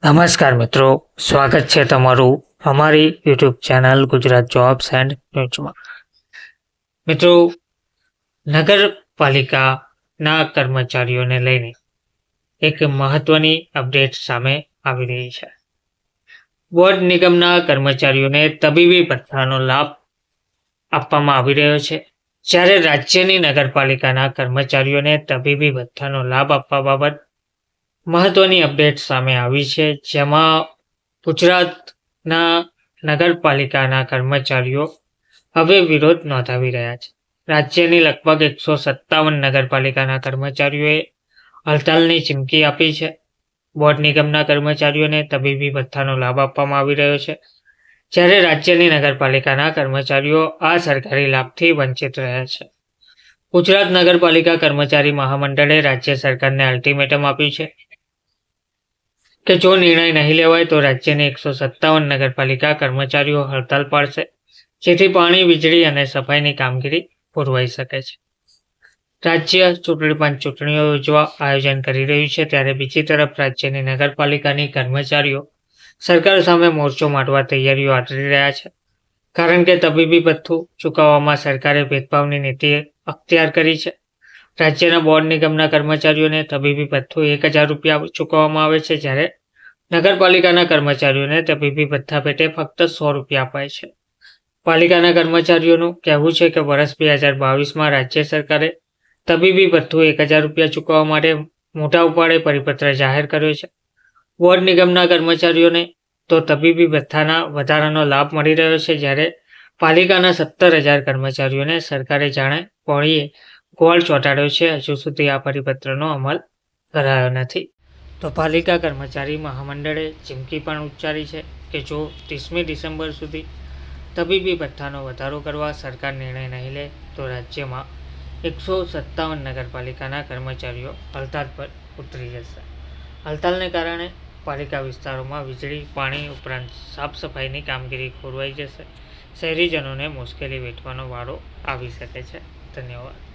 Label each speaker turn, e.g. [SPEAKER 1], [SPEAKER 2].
[SPEAKER 1] નમસ્કાર મિત્રો, સ્વાગત છે તમારું અમારી YouTube channel Gujarat jobs and ન્યૂઝમાં. મિત્રો, નગરપાલિકાના કર્મચારીઓને લઈને એક મહત્વની અપડેટ સામે આવી રહી છે. બોર્ડ નિગમના કર્મચારીઓને તબીબી ભથ્થાનો લાભ આપવામાં આવી રહ્યો છે, જ્યારે રાજ્યની નગરપાલિકાના કર્મચારીઓને તબીબી ભથ્થાનો લાભ આપવા બાબત મહત્વની અપડેટ સામે આવી છે, જેમાં ગુજરાતના નગરપાલિકાના કર્મચારીઓ હવે વિરોધ નોંધાવી રહ્યા છે. રાજ્યની લગભગ 157 નગરપાલિકાના કર્મચારીઓએ હડતાલની ચીમકી આપી છે. બોર્ડ નિગમના કર્મચારીઓને તબીબી ભથ્થાનો લાભ આપવામાં આવી રહ્યો છે, જ્યારે રાજ્યની નગરપાલિકાના કર્મચારીઓ આ સરકારી લાભથી વંચિત રહ્યા છે. ગુજરાત નગરપાલિકા કર્મચારી મહામંડળે રાજ્ય સરકારને અલ્ટિમેટમ આપ્યું છે કે જો નિર્ણય નહીં લેવાય તો રાજ્યની 157 નગરપાલિકા કર્મચારીઓ હડતાલ પાડશે, જેથી પાણી, વીજળી અને સફાઈની કામગીરી પૂરવાઈ શકે છે. રાજ્ય ચૂંટણી પંચ ચૂંટણીઓ યોજવા આયોજન કરી રહ્યું છે, ત્યારે બીજી તરફ રાજ્યની નગરપાલિકાની કર્મચારીઓ સરકાર સામે મોરચો માંડવા તૈયારીઓ આદરી રહ્યા છે, કારણ કે તબીબી ભથ્થું ચૂકવવામાં સરકારે ભેદભાવની નીતિ અખત્યાર કરી છે. રાજ્યના બોર્ડ નિગમના કર્મચારીઓને તબીબી ભથ્થું 1000 રૂપિયા ચૂકવવામાં આવે છે, જ્યારે નગરપાલિકાના કર્મચારીઓને તબીબી ભથ્થા પેટે ફક્ત 100 રૂપિયા અપાય છે. પાલિકાના કર્મચારીઓનું કહેવું છે કે વર્ષ 2022માં રાજ્ય સરકારે તબીબી ભથ્થું 1000 રૂપિયા ચૂકવવા માટે મોટા ઉપાડે પરિપત્ર જાહેર કર્યો છે. બોર્ડ નિગમના કર્મચારીઓને તો તબીબી ભથ્થાના વધારાનો લાભ મળી રહ્યો છે, જ્યારે પાલિકાના 17,000 કર્મચારીઓને સરકારે જાણે પોણીએ ગોળ ચોંટાડ્યો છે. હજુ સુધી આ પરિપત્રનો અમલ કરાયો નથી. તો પાલિકા કર્મચારી મહામંડળે ચીમકી પણ ઉચ્ચારી છે કે જો 30મી ડિસેમ્બર સુધી તબીબી ભથ્થાનો વધારો કરવા સરકાર નિર્ણય નહીં લે તો રાજ્યમાં 157 નગરપાલિકાના કર્મચારીઓ હડતાળ પર ઉતરી જશે. હડતાળને કારણે પાલિકા વિસ્તારોમાં વીજળી, પાણી ઉપરાંત સાફ સફાઈની કામગીરી ખોરવાઈ જશે. શહેરીજનોને મુશ્કેલી વેઠવાનો વારો આવી શકે છે. ધન્યવાદ.